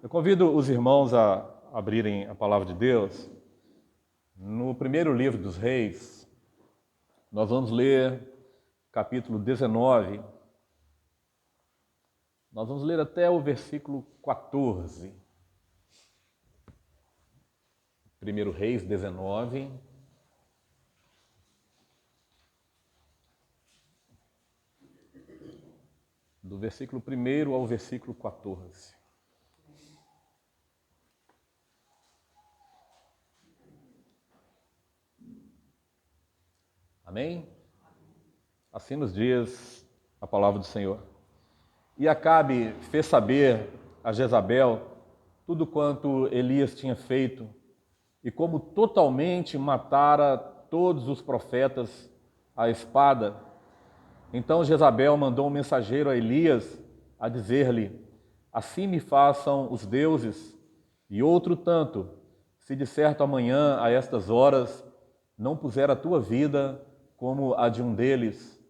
Eu convido os irmãos a abrirem a palavra de Deus. No primeiro livro dos Reis, nós vamos ler capítulo 19. Nós vamos ler até o versículo 14. Primeiro Reis 19. Do versículo 1 ao versículo 14. Amém? Assim nos diz a palavra do Senhor. E Acabe fez saber a Jezabel tudo quanto Elias tinha feito e como totalmente matara todos os profetas à espada. Então Jezabel mandou um mensageiro a Elias a dizer-lhe: assim me façam os deuses, e outro tanto, se de certo amanhã a estas horas não puser a tua vida como a de um deles.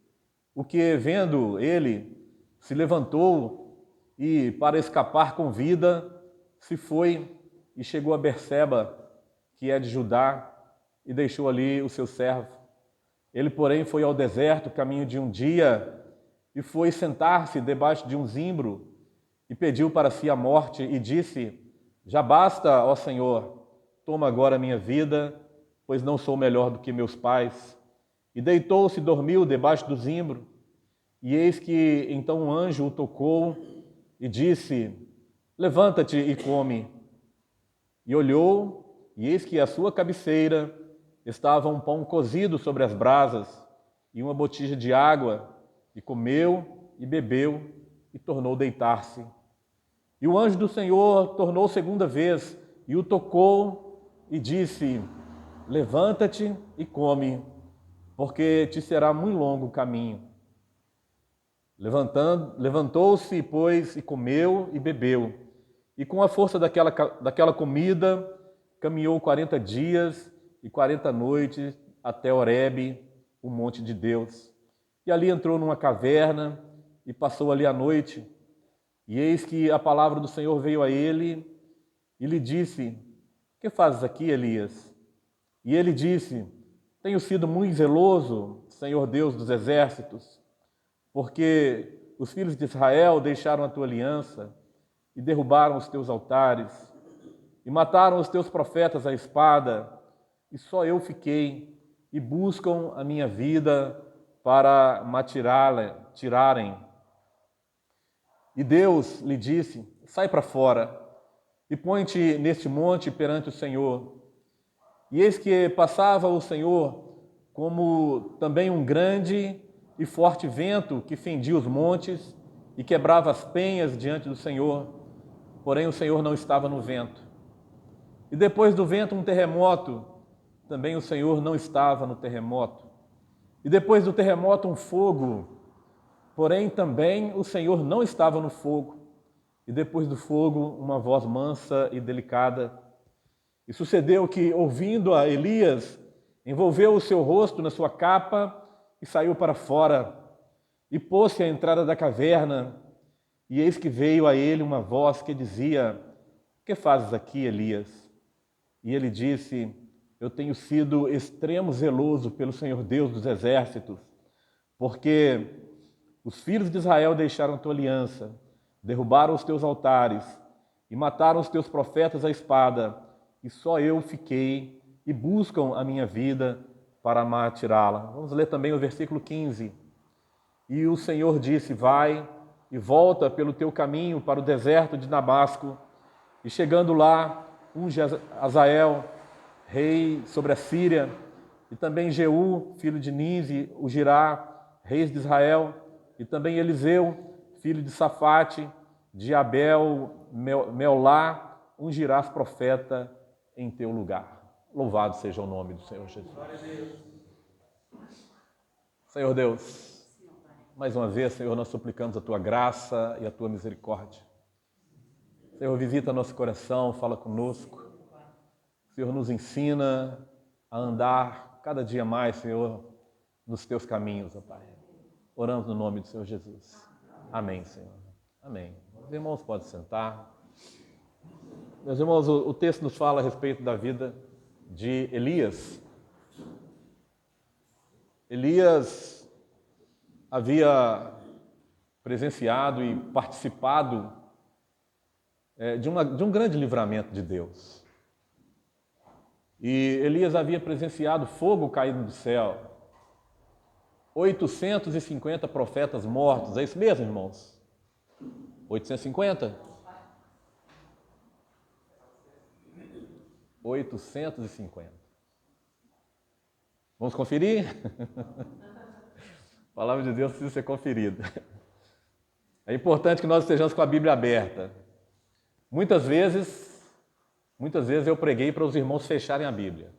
O que, vendo ele, se levantou e, para escapar com vida, se foi e chegou a Berseba, que é de Judá, e deixou ali o seu servo. Ele, porém, foi ao deserto, caminho de um dia, e foi sentar-se debaixo de um zimbro, e pediu para si a morte, e disse: já basta, ó Senhor, toma agora a minha vida, pois não sou melhor do que meus pais. E deitou-se e dormiu debaixo do zimbro. E eis que então um anjo o tocou e disse: levanta-te e come. E olhou, e eis que à sua cabeceira estava um pão cozido sobre as brasas e uma botija de água, e comeu e bebeu e tornou a deitar-se. E o anjo do Senhor tornou segunda vez e o tocou e disse: levanta-te e come, porque te será muito longo o caminho. Levantou-se, pois, e comeu e bebeu. E com a força daquela comida, caminhou 40 dias e 40 noites até Horebe, o monte de Deus. E ali entrou numa caverna e passou ali a noite. E eis que a palavra do Senhor veio a ele e lhe disse: que fazes aqui, Elias? E ele disse: tenho sido muito zeloso, Senhor Deus dos exércitos, porque os filhos de Israel deixaram a tua aliança e derrubaram os teus altares e mataram os teus profetas à espada, e só eu fiquei, e buscam a minha vida para me tirarem. E Deus lhe disse: sai para fora e põe-te neste monte perante o Senhor. E eis que passava o Senhor como também um grande e forte vento que fendia os montes e quebrava as penhas diante do Senhor. Porém o Senhor não estava no vento. E depois do vento um terremoto, também o Senhor não estava no terremoto. E depois do terremoto um fogo, porém também o Senhor não estava no fogo. E depois do fogo uma voz mansa e delicada. E sucedeu que, ouvindo a Elias, envolveu o seu rosto na sua capa e saiu para fora, e pôs-se à entrada da caverna, e eis que veio a ele uma voz que dizia: que fazes aqui, Elias? E ele disse: eu tenho sido extremo zeloso pelo Senhor Deus dos exércitos, porque os filhos de Israel deixaram a tua aliança, derrubaram os teus altares e mataram os teus profetas à espada, e só eu fiquei, e buscam a minha vida para me tirá-la. Vamos ler também o versículo 15. E o Senhor disse: vai e volta pelo teu caminho para o deserto de Damasco. E chegando lá, unge Azael, rei sobre a Síria, e também Jeú, filho de Nise, o Girá, reis de Israel, e também Eliseu, filho de Safate, de Abel, Meolá, ungirás profeta em teu lugar. Louvado seja o nome do Senhor Jesus. Senhor Deus, mais uma vez, Senhor, nós suplicamos a tua graça e a tua misericórdia. Senhor, visita nosso coração, fala conosco. Senhor, nos ensina a andar cada dia mais, Senhor, nos teus caminhos, ó Pai. Oramos no nome do Senhor Jesus. Amém, Senhor. Amém. Os irmãos podem sentar. Meus irmãos, o texto nos fala a respeito da vida de Elias. Elias havia presenciado e participado de um grande livramento de Deus. E Elias havia presenciado fogo caindo do céu, 850 profetas mortos, é isso mesmo, irmãos? 850? 850. Vamos conferir? A palavra de Deus precisa ser conferida. É importante que nós estejamos com a Bíblia aberta. Muitas vezes eu preguei para os irmãos fecharem a Bíblia,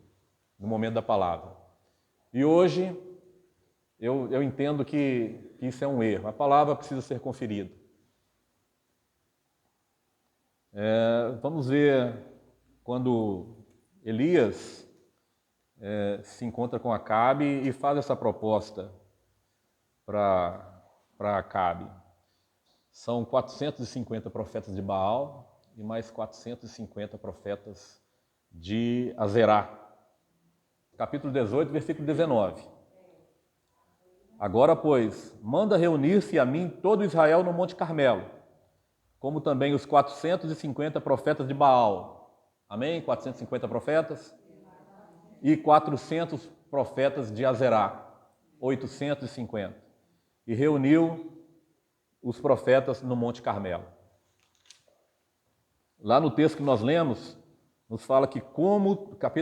no momento da palavra. E hoje, eu entendo que isso é um erro. A palavra precisa ser conferida. Vamos ver quando Elias se encontra com Acabe e faz essa proposta para Acabe. São 450 profetas de Baal e mais 450 profetas de Azerá. Capítulo 18, versículo 19. Agora, pois, manda reunir-se a mim todo Israel no Monte Carmelo, como também os 450 profetas de Baal. Amém? 450 profetas. E 400 profetas de Azerá. 850. E reuniu os profetas no Monte Carmelo. Lá no texto que nós lemos, nos fala que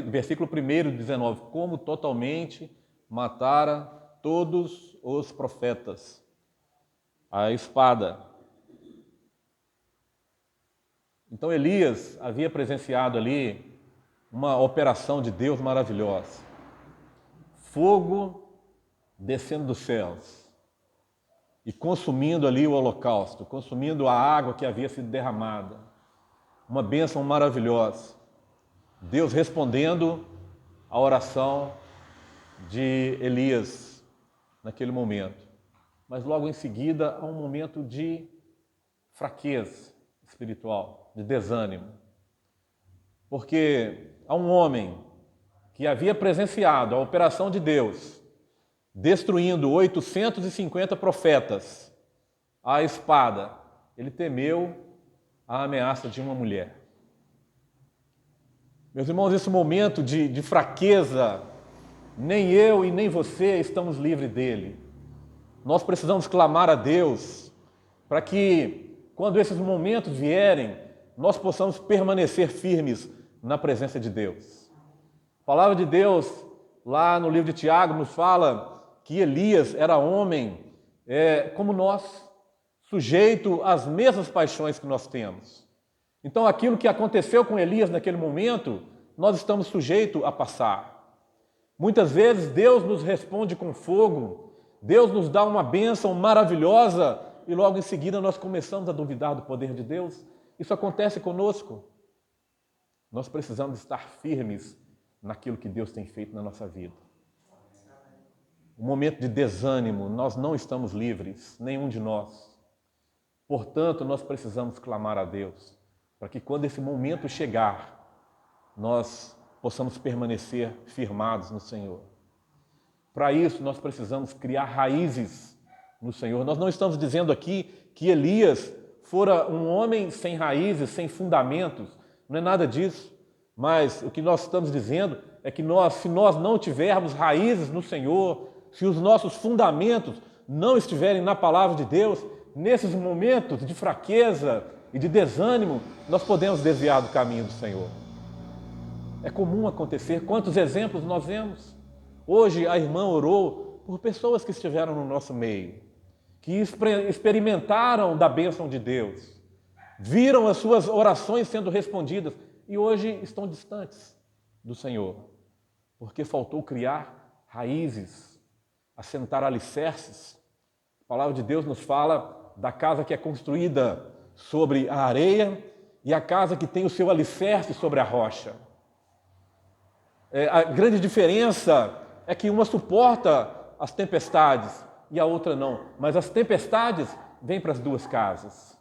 versículo 1, 19, como totalmente matara todos os profetas, a espada. Então Elias havia presenciado ali uma operação de Deus maravilhosa. Fogo descendo dos céus e consumindo ali o holocausto, consumindo a água que havia sido derramada. Uma bênção maravilhosa. Deus respondendo à oração de Elias naquele momento. Mas logo em seguida há um momento de fraqueza espiritual, de desânimo. Porque há um homem que havia presenciado a operação de Deus, destruindo 850 profetas à espada, ele temeu a ameaça de uma mulher. Meus irmãos, esse momento de fraqueza, nem eu e nem você estamos livres dele. Nós precisamos clamar a Deus para que, quando esses momentos vierem, nós possamos permanecer firmes na presença de Deus. A palavra de Deus, lá no livro de Tiago, nos fala que Elias era homem como nós, sujeito às mesmas paixões que nós temos. Então, aquilo que aconteceu com Elias naquele momento, nós estamos sujeitos a passar. Muitas vezes Deus nos responde com fogo, Deus nos dá uma bênção maravilhosa e logo em seguida nós começamos a duvidar do poder de Deus. Isso acontece conosco. Nós precisamos estar firmes naquilo que Deus tem feito na nossa vida. Um momento de desânimo, nós não estamos livres, nenhum de nós. Portanto, nós precisamos clamar a Deus, para que quando esse momento chegar, nós possamos permanecer firmados no Senhor. Para isso, nós precisamos criar raízes no Senhor. Nós não estamos dizendo aqui que Elias fora um homem sem raízes, sem fundamentos, não é nada disso. Mas o que nós estamos dizendo é que se nós não tivermos raízes no Senhor, se os nossos fundamentos não estiverem na palavra de Deus, nesses momentos de fraqueza e de desânimo, nós podemos desviar do caminho do Senhor. É comum acontecer. Quantos exemplos nós vemos? Hoje a irmã orou por pessoas que estiveram no nosso meio, que experimentaram da bênção de Deus, viram as suas orações sendo respondidas e hoje estão distantes do Senhor, porque faltou criar raízes, assentar alicerces. A palavra de Deus nos fala da casa que é construída sobre a areia e a casa que tem o seu alicerce sobre a rocha. A grande diferença é que uma suporta as tempestades e a outra não, mas as tempestades vêm para as duas casas.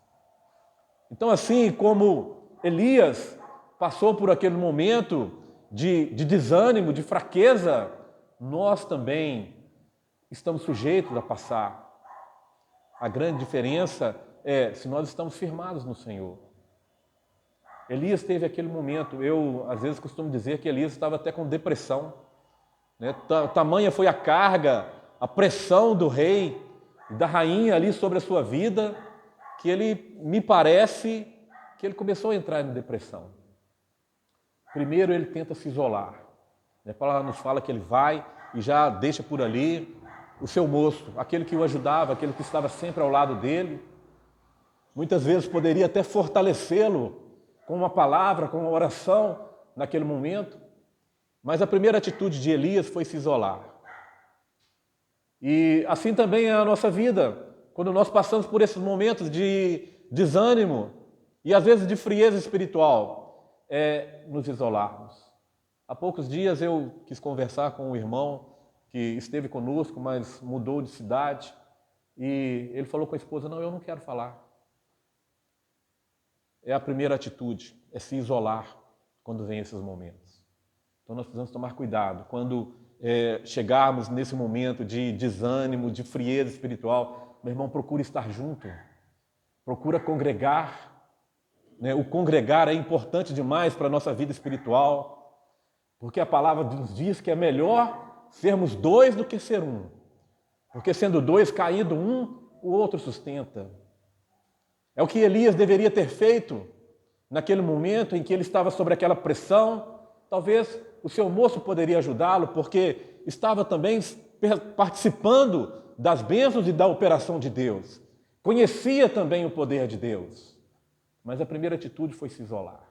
Então, assim como Elias passou por aquele momento de desânimo, de fraqueza, nós também estamos sujeitos a passar. A grande diferença é se nós estamos firmados no Senhor. Elias teve aquele momento, eu às vezes costumo dizer que Elias estava até com depressão, né? Tamanha foi a carga, a pressão do rei e da rainha ali sobre a sua vida, que ele, me parece, que ele começou a entrar em depressão. Primeiro ele tenta se isolar. A palavra nos fala que ele vai e já deixa por ali o seu moço, aquele que o ajudava, aquele que estava sempre ao lado dele. Muitas vezes poderia até fortalecê-lo com uma palavra, com uma oração naquele momento. Mas a primeira atitude de Elias foi se isolar. E assim também é a nossa vida. Quando nós passamos por esses momentos de desânimo e às vezes de frieza espiritual, é nos isolarmos. Há poucos dias eu quis conversar com um irmão que esteve conosco, mas mudou de cidade, e ele falou com a esposa: não, eu não quero falar. É a primeira atitude, é se isolar quando vem esses momentos. Então nós precisamos tomar cuidado. Quando chegarmos nesse momento de desânimo, de frieza espiritual, meu irmão, procure estar junto, procura congregar. O congregar é importante demais para a nossa vida espiritual, porque a palavra nos diz que é melhor sermos dois do que ser um, porque sendo dois, caído um, o outro sustenta. É o que Elias deveria ter feito naquele momento em que ele estava sobre aquela pressão. Talvez o seu moço poderia ajudá-lo, porque estava também participando das bênçãos e da operação de Deus. Conhecia também o poder de Deus. Mas a primeira atitude foi se isolar.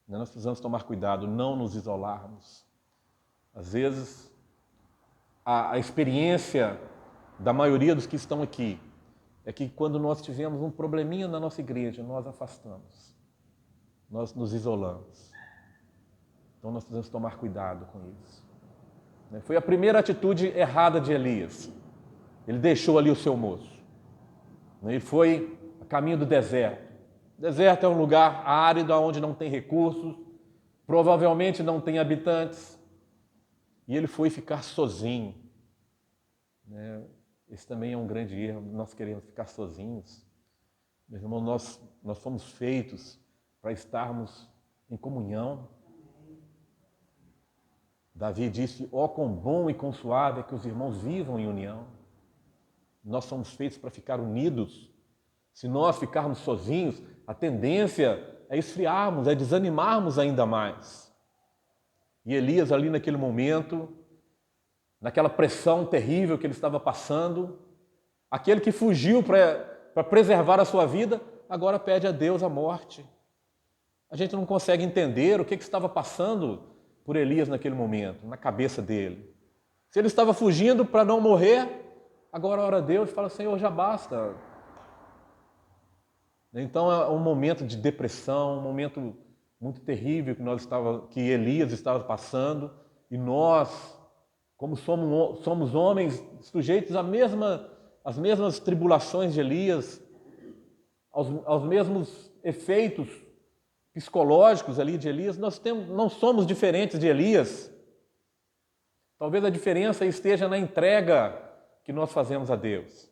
Nós precisamos tomar cuidado, não nos isolarmos. Às vezes, a experiência da maioria dos que estão aqui é que quando nós tivemos um probleminha na nossa igreja, nós afastamos, nós nos isolamos. Então nós precisamos tomar cuidado com isso. Foi a primeira atitude errada de Elias. Ele deixou ali o seu moço. Ele foi a caminho do deserto. O deserto é um lugar árido, onde não tem recursos, provavelmente não tem habitantes. E ele foi ficar sozinho. Esse também é um grande erro, nós queremos ficar sozinhos. Meu irmão, nós fomos feitos para estarmos em comunhão. Davi disse: ó, quão bom e quão suave é que os irmãos vivam em união. Nós somos feitos para ficar unidos. Se nós ficarmos sozinhos, a tendência é esfriarmos, é desanimarmos ainda mais. E Elias ali naquele momento, naquela pressão terrível que ele estava passando, aquele que fugiu para preservar a sua vida, agora pede a Deus a morte. A gente não consegue entender o que estava passando por Elias naquele momento, na cabeça dele. Se ele estava fugindo para não morrer, agora ora a Deus e fala: Senhor, já basta. Então é um momento de depressão, um momento muito terrível que Elias estava passando, e nós, como somos homens sujeitos às mesmas tribulações de Elias, aos mesmos efeitos psicológicos ali de Elias, não somos diferentes de Elias. Talvez a diferença esteja na entrega que nós fazemos a Deus.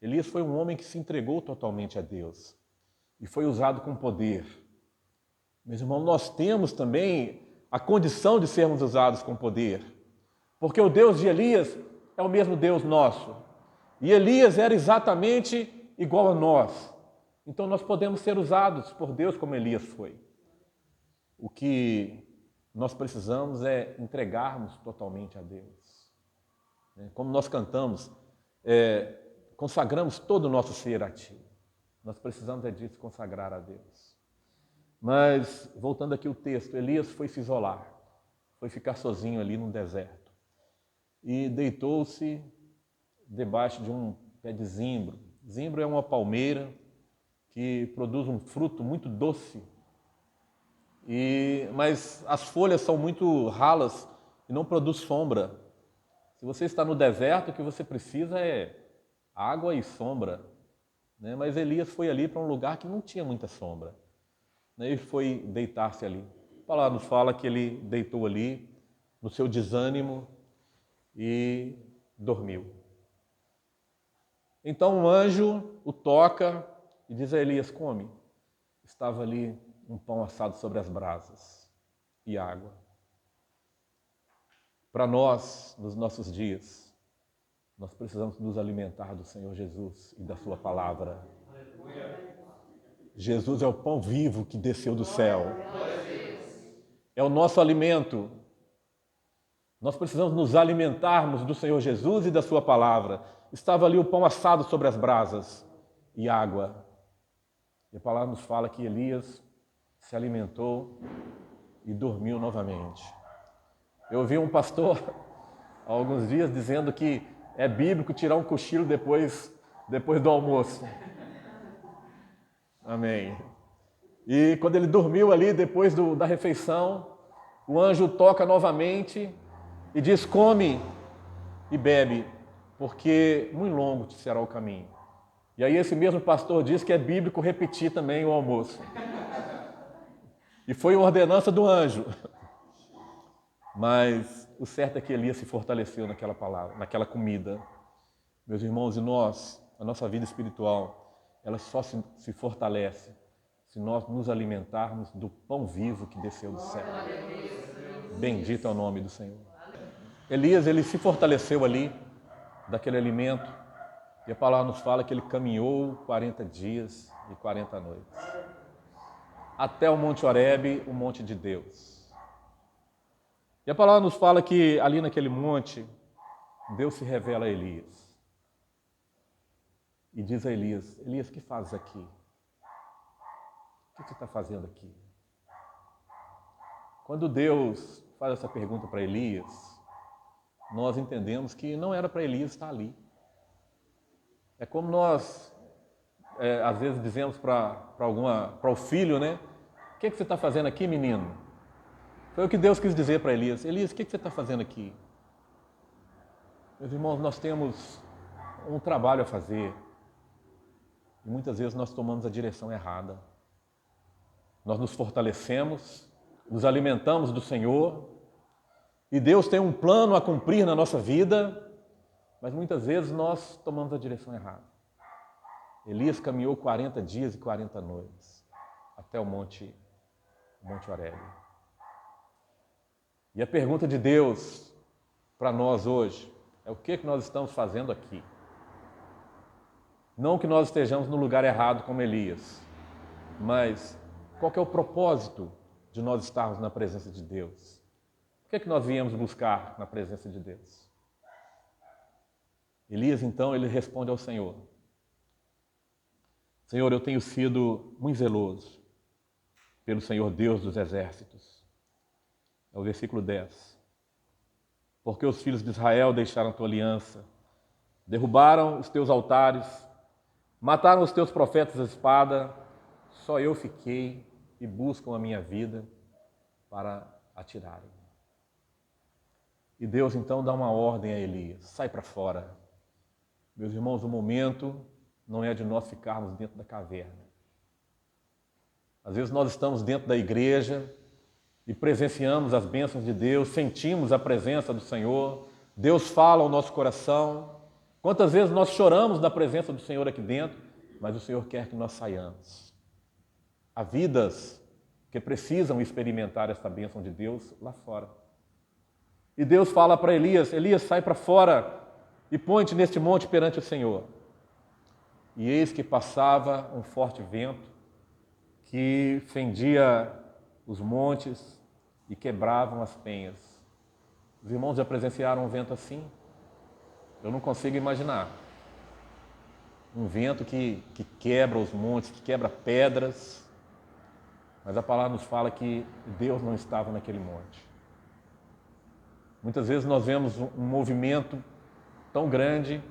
Elias foi um homem que se entregou totalmente a Deus e foi usado com poder. Meus irmãos, nós temos também a condição de sermos usados com poder, porque o Deus de Elias é o mesmo Deus nosso. E Elias era exatamente igual a nós. Então nós podemos ser usados por Deus como Elias foi. O que nós precisamos é entregarmos totalmente a Deus. Como nós cantamos, consagramos todo o nosso ser a Ti. Nós precisamos disso, consagrar a Deus. Mas, voltando aqui ao texto, Elias foi se isolar, foi ficar sozinho ali no deserto. E deitou-se debaixo de um pé de zimbro. Zimbro é uma palmeira que produz um fruto muito doce. Mas as folhas são muito ralas e não produz sombra. Se você está no deserto, o que você precisa é água e sombra. Mas Elias foi ali para um lugar que não tinha muita sombra. Ele foi deitar-se ali. A palavra nos fala que ele deitou ali, no seu desânimo, e dormiu. Então o anjo o toca e diz a Elias: come. Estava ali um pão assado sobre as brasas e água. Para nós, nos nossos dias, nós precisamos nos alimentar do Senhor Jesus e da sua palavra. Jesus é o pão vivo que desceu do céu. É o nosso alimento. Nós precisamos nos alimentarmos do Senhor Jesus e da sua palavra. Estava ali o pão assado sobre as brasas e água. E a palavra nos fala que Elias se alimentou e dormiu novamente. Eu ouvi um pastor há alguns dias dizendo que é bíblico tirar um cochilo depois do almoço. Amém. E quando ele dormiu ali, depois da refeição, o anjo toca novamente e diz: come e bebe, porque muito longo te será o caminho. E aí esse mesmo pastor diz que é bíblico repetir também o almoço. E foi uma ordenança do anjo. Mas o certo é que Elias se fortaleceu naquela palavra, naquela comida. Meus irmãos, e nós, a nossa vida espiritual, ela só se fortalece se nós nos alimentarmos do pão vivo que desceu do céu. Bendito é o nome do Senhor. Elias, ele se fortaleceu ali, daquele alimento, e a palavra nos fala que ele caminhou 40 dias e 40 noites, até o Monte Horebe, o monte de Deus. E a palavra nos fala que ali naquele monte, Deus se revela a Elias. E diz a Elias: Elias, o que fazes aqui? O que você está fazendo aqui? Quando Deus faz essa pergunta para Elias, nós entendemos que não era para Elias estar ali. É como nós, às vezes, dizemos para o filho, né? O que você está fazendo aqui, menino? Foi o que Deus quis dizer para Elias: Elias, o que você está fazendo aqui? Meus irmãos, nós temos um trabalho a fazer e muitas vezes nós tomamos a direção errada. Nós nos fortalecemos, nos alimentamos do Senhor e Deus tem um plano a cumprir na nossa vida, mas muitas vezes nós tomamos a direção errada. Elias caminhou 40 dias e 40 noites até o Monte Horebe. E a pergunta de Deus para nós hoje é: o que nós estamos fazendo aqui? Não que nós estejamos no lugar errado como Elias, mas qual que é o propósito de nós estarmos na presença de Deus? O que é que nós viemos buscar na presença de Deus? Elias, então, ele responde ao Senhor: Senhor, eu tenho sido muito zeloso pelo Senhor Deus dos exércitos. É o versículo 10. Porque os filhos de Israel deixaram a tua aliança, derrubaram os teus altares, mataram os teus profetas à espada, só eu fiquei e buscam a minha vida para atirarem. E Deus então dá uma ordem a Elias: sai para fora. Meus irmãos, o momento não é de nós ficarmos dentro da caverna. Às vezes nós estamos dentro da igreja e presenciamos as bênçãos de Deus, sentimos a presença do Senhor, Deus fala ao nosso coração. Quantas vezes nós choramos na presença do Senhor aqui dentro, mas o Senhor quer que nós saiamos. Há vidas que precisam experimentar essa bênção de Deus lá fora. E Deus fala para Elias: Elias, sai para fora e põe-te neste monte perante o Senhor. E eis que passava um forte vento que fendia os montes e quebravam as penhas. Os irmãos já presenciaram um vento assim? Eu não consigo imaginar. Um vento que quebra os montes, que quebra pedras. Mas a palavra nos fala que Deus não estava naquele monte. Muitas vezes nós vemos um movimento tão grande,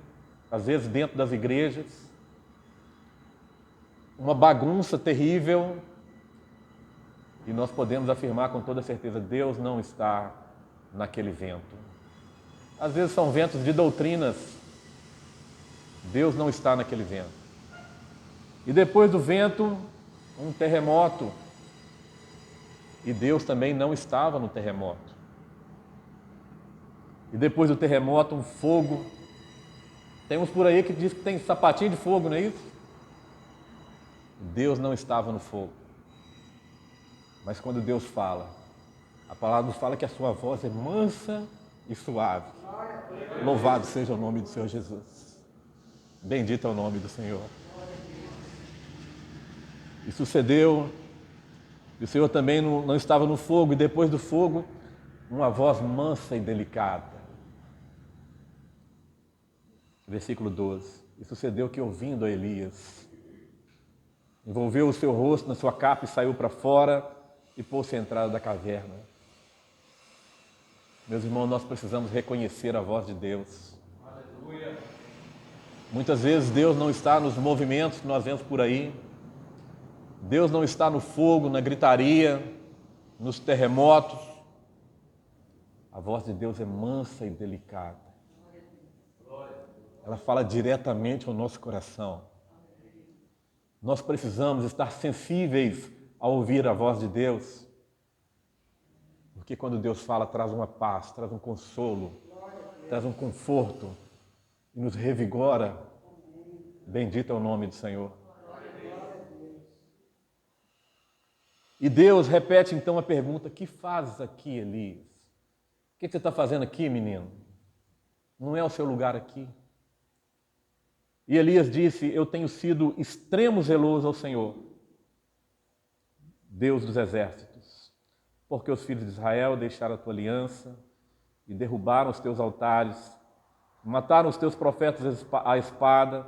às vezes dentro das igrejas, uma bagunça terrível, e nós podemos afirmar com toda certeza: Deus não está naquele vento. Às vezes são ventos de doutrinas, Deus não está naquele vento. E depois do vento, um terremoto, E Deus também não estava no terremoto. E depois do terremoto, um fogo. Tem uns por aí que diz que tem sapatinho de fogo, não é isso? Deus não estava no fogo. Mas quando Deus fala, a palavra nos fala que a sua voz é mansa e suave. Louvado seja o nome do Senhor Jesus. Bendito é o nome do Senhor. E sucedeu, e o Senhor também não estava no fogo, e depois do fogo, uma voz mansa e delicada. Versículo 12. E sucedeu que, ouvindo a Elias, envolveu o seu rosto na sua capa e saiu para fora e pôs-se à entrada da caverna. Meus irmãos, nós precisamos reconhecer a voz de Deus. Aleluia. Muitas vezes Deus não está nos movimentos que nós vemos por aí. Deus não está no fogo, na gritaria, nos terremotos. A voz de Deus é mansa e delicada. Ela fala diretamente ao nosso coração. Nós precisamos estar sensíveis a ouvir a voz de Deus. Porque quando Deus fala, traz uma paz, traz um consolo, traz um conforto e nos revigora. Bendito é o nome do Senhor. E Deus repete então a pergunta: que fazes aqui, Elias? O que você está fazendo aqui, menino? Não é o seu lugar aqui. E Elias disse: eu tenho sido extremo zeloso ao Senhor, Deus dos exércitos, porque os filhos de Israel deixaram a tua aliança e derrubaram os teus altares, mataram os teus profetas à espada,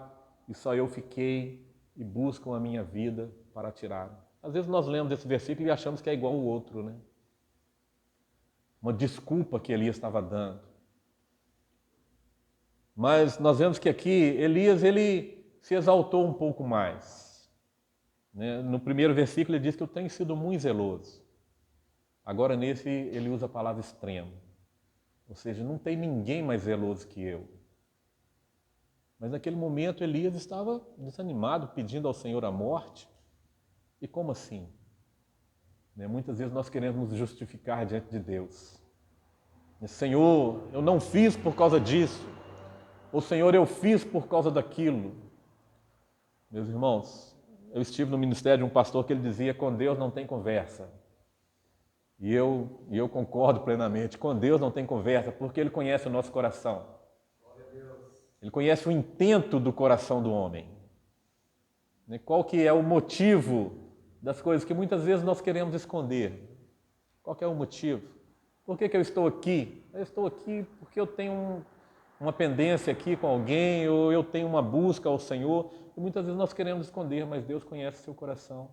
e só eu fiquei e buscam a minha vida para tirar. Às vezes nós lemos esse versículo e achamos que é igual ao outro, né? Uma desculpa que Elias estava dando. Mas nós vemos que aqui Elias ele se exaltou um pouco mais. No primeiro versículo ele diz que eu tenho sido muito zeloso. Agora nesse ele usa a palavra extremo. Ou seja, não tem ninguém mais zeloso que eu. Mas naquele momento Elias estava desanimado, pedindo ao Senhor a morte. E como assim? Muitas vezes nós queremos nos justificar diante de Deus. Senhor, eu não fiz por causa disso. Ou Senhor, eu fiz por causa daquilo. Meus irmãos, eu estive no ministério de um pastor que ele dizia: com Deus não tem conversa. E eu concordo plenamente. Com Deus não tem conversa, porque Ele conhece o nosso coração. Ele conhece o intento do coração do homem. Qual que é o motivo das coisas que muitas vezes nós queremos esconder? Qual que é o motivo? Por que eu estou aqui? Eu estou aqui porque eu tenho uma pendência aqui com alguém, ou eu tenho uma busca ao Senhor. E muitas vezes nós queremos esconder, mas Deus conhece o seu coração.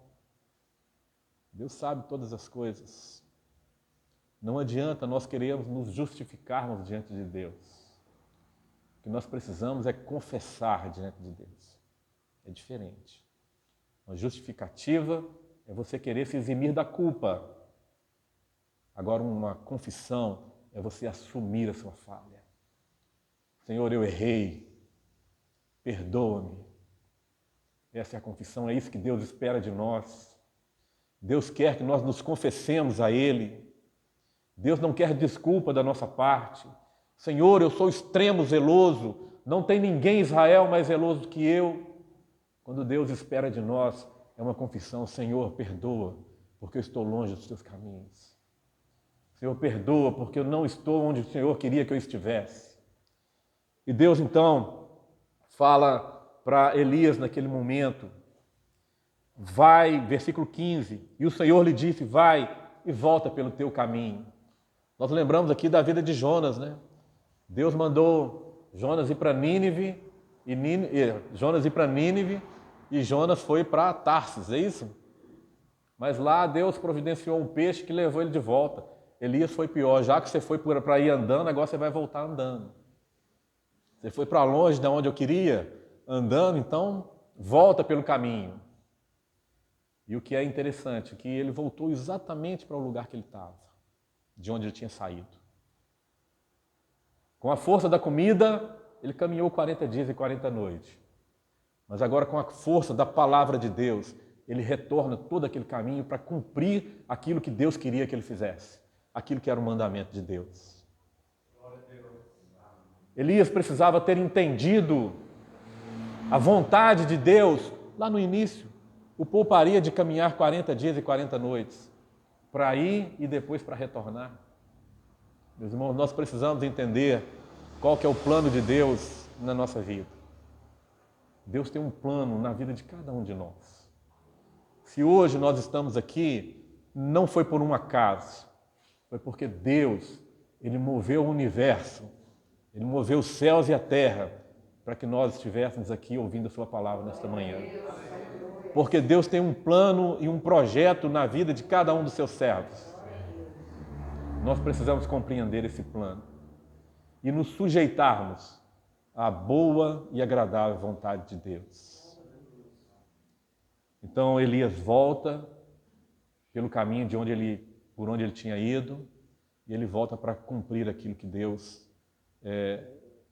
Deus sabe todas as coisas. Não adianta nós queremos nos justificarmos diante de Deus. O que nós precisamos é confessar diante de Deus. É diferente. Uma justificativa é você querer se eximir da culpa. Agora, uma confissão é você assumir a sua falha. Senhor, eu errei. Perdoa-me. Essa é a confissão, é isso que Deus espera de nós. Deus quer que nós nos confessemos a Ele. Deus não quer desculpa da nossa parte. Senhor, eu sou extremo zeloso. Não tem ninguém em Israel mais zeloso do que eu. Quando Deus espera de nós, é uma confissão: Senhor, perdoa, porque eu estou longe dos teus caminhos. Senhor, perdoa, porque eu não estou onde o Senhor queria que eu estivesse. E Deus, então, fala para Elias naquele momento: vai, versículo 15, e o Senhor lhe disse: vai e volta pelo teu caminho. Nós lembramos aqui da vida de Jonas, né? Deus mandou Jonas ir para Nínive, e Jonas foi para Tarsis, é isso? Mas lá Deus providenciou um peixe que levou ele de volta. Elias foi pior: já que você foi para ir andando, agora você vai voltar andando. Você foi para longe de onde eu queria, andando, então volta pelo caminho. E o que é interessante é que ele voltou exatamente para o lugar que ele estava, de onde ele tinha saído. Com a força da comida, ele caminhou 40 dias e 40 noites. Mas agora, com a força da palavra de Deus, ele retorna todo aquele caminho para cumprir aquilo que Deus queria que ele fizesse, aquilo que era o mandamento de Deus. Elias precisava ter entendido a vontade de Deus lá no início. O pouparia de caminhar 40 dias e 40 noites para ir e depois para retornar. Meus irmãos, nós precisamos entender qual que é o plano de Deus na nossa vida. Deus tem um plano na vida de cada um de nós. Se hoje nós estamos aqui, não foi por um acaso, foi porque Deus, Ele moveu o universo, Ele moveu os céus e a terra para que nós estivéssemos aqui ouvindo a sua palavra nesta manhã. Porque Deus tem um plano e um projeto na vida de cada um dos seus servos. Nós precisamos compreender esse plano e nos sujeitarmos à boa e agradável vontade de Deus. Então Elias volta pelo caminho por onde ele tinha ido, e ele volta para cumprir aquilo que Deus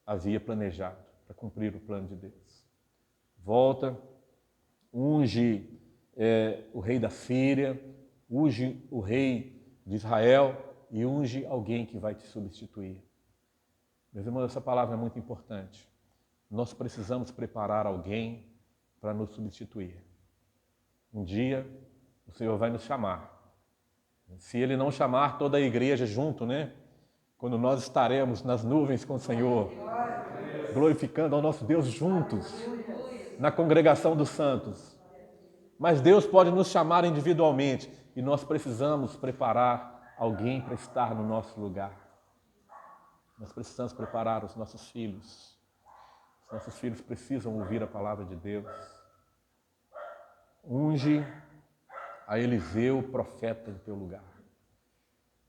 havia planejado, para cumprir o plano de Deus. Volta, unge o rei da Síria, unge o rei de Israel e unge alguém que vai te substituir. Meus irmãos, essa palavra é muito importante. Nós precisamos preparar alguém para nos substituir. Um dia o Senhor vai nos chamar. Se Ele não chamar toda a igreja junto, né? Quando nós estaremos nas nuvens com o Senhor, glorificando ao nosso Deus juntos, na congregação dos santos. Mas Deus pode nos chamar individualmente e nós precisamos preparar alguém para estar no nosso lugar. Nós precisamos preparar os nossos filhos. Os nossos filhos precisam ouvir a palavra de Deus. Unge a Eliseu, profeta, em teu lugar.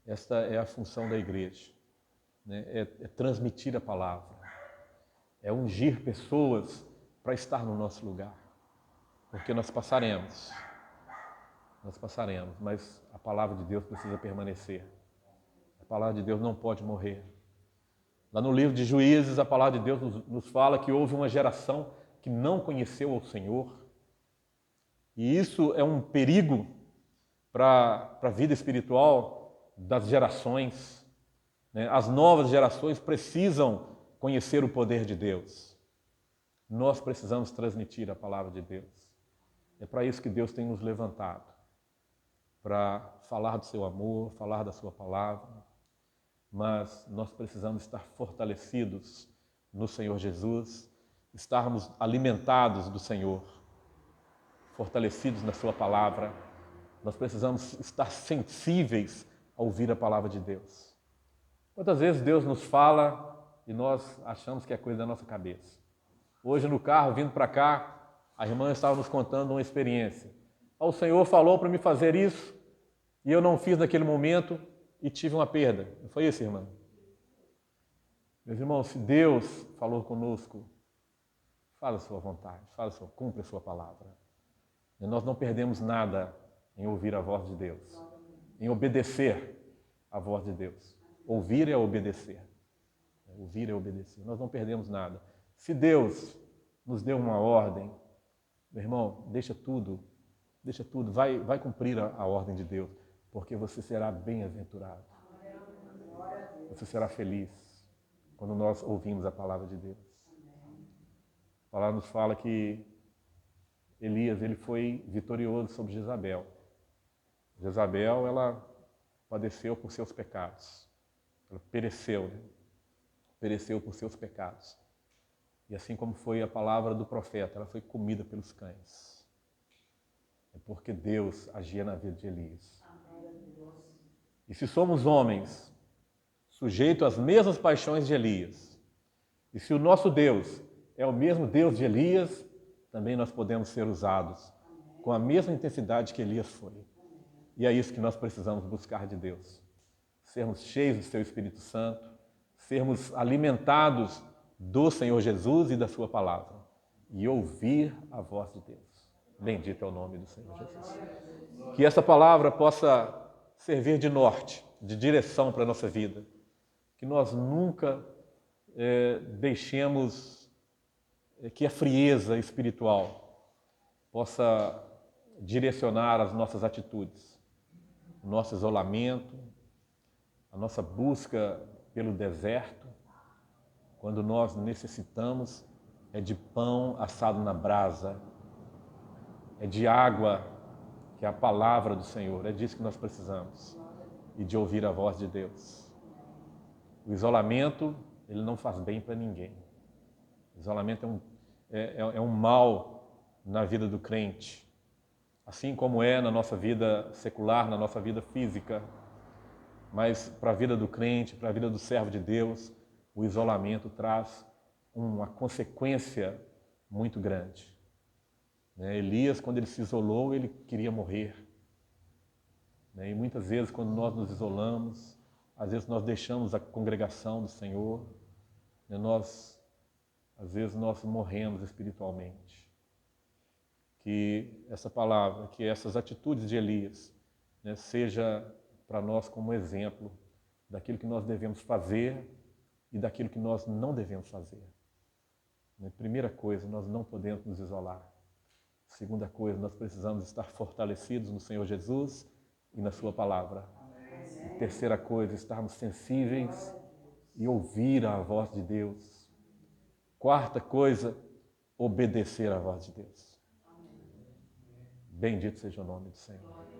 Esta é a função da igreja, né? É transmitir a palavra. É ungir pessoas para estar no nosso lugar. Porque nós passaremos, mas a palavra de Deus precisa permanecer. A palavra de Deus não pode morrer. Lá no livro de Juízes, a palavra de Deus nos fala que houve uma geração que não conheceu o Senhor. E isso é um perigo para a vida espiritual das gerações, né? As novas gerações precisam conhecer o poder de Deus. Nós precisamos transmitir a palavra de Deus. É para isso que Deus tem nos levantado, para falar do seu amor, falar da sua palavra. Mas nós precisamos estar fortalecidos no Senhor Jesus, estarmos alimentados do Senhor, fortalecidos na sua palavra. Nós precisamos estar sensíveis a ouvir a palavra de Deus. Quantas vezes Deus nos fala e nós achamos que é coisa da nossa cabeça. Hoje no carro, vindo para cá, a irmã estava nos contando uma experiência. O Senhor falou para me fazer isso e eu não fiz naquele momento e tive uma perda. Não foi isso, irmã? Meus irmãos, se Deus falou conosco, faz a sua vontade, cumpre a sua palavra. E nós não perdemos nada em ouvir a voz de Deus, em obedecer a voz de Deus. Ouvir é obedecer. Ouvir é obedecer. Nós não perdemos nada. Se Deus nos deu uma ordem, meu irmão, deixa tudo, vai cumprir a ordem de Deus, porque você será bem-aventurado. Você será feliz quando nós ouvimos a palavra de Deus. A palavra nos fala que Elias, ele foi vitorioso sobre Jezabel. Jezabel, ela padeceu por seus pecados. Ela pereceu, né? Pereceu por seus pecados. E assim como foi a palavra do profeta, ela foi comida pelos cães. É porque Deus agia na vida de Elias. E se somos homens sujeitos às mesmas paixões de Elias, e se o nosso Deus é o mesmo Deus de Elias, também nós podemos ser usados com a mesma intensidade que Elias foi. E é isso que nós precisamos buscar de Deus. Sermos cheios do seu Espírito Santo, sermos alimentados do Senhor Jesus e da sua palavra, e ouvir a voz de Deus. Bendito é o nome do Senhor Jesus. Que essa palavra possa servir de norte, de direção para a nossa vida. Que nós nunca deixemos que a frieza espiritual possa direcionar as nossas atitudes, o nosso isolamento, a nossa busca pelo deserto, quando nós necessitamos é de pão assado na brasa, é de água, que é a palavra do Senhor, é disso que nós precisamos, e de ouvir a voz de Deus. O isolamento, ele não faz bem para ninguém. O isolamento é um mal na vida do crente, assim como é na nossa vida secular, na nossa vida física. Mas para a vida do crente, para a vida do servo de Deus, o isolamento traz uma consequência muito grande. Elias, quando ele se isolou, ele queria morrer. E muitas vezes, quando nós nos isolamos, às vezes nós deixamos a congregação do Senhor, às vezes nós morremos espiritualmente. Que essa palavra, que essas atitudes de Elias, seja para nós como exemplo daquilo que nós devemos fazer e daquilo que nós não devemos fazer. Primeira coisa, nós não podemos nos isolar. Segunda coisa, nós precisamos estar fortalecidos no Senhor Jesus e na sua palavra. E terceira coisa, estarmos sensíveis e ouvir a voz de Deus. Quarta coisa, obedecer à voz de Deus. Bendito seja o nome do Senhor.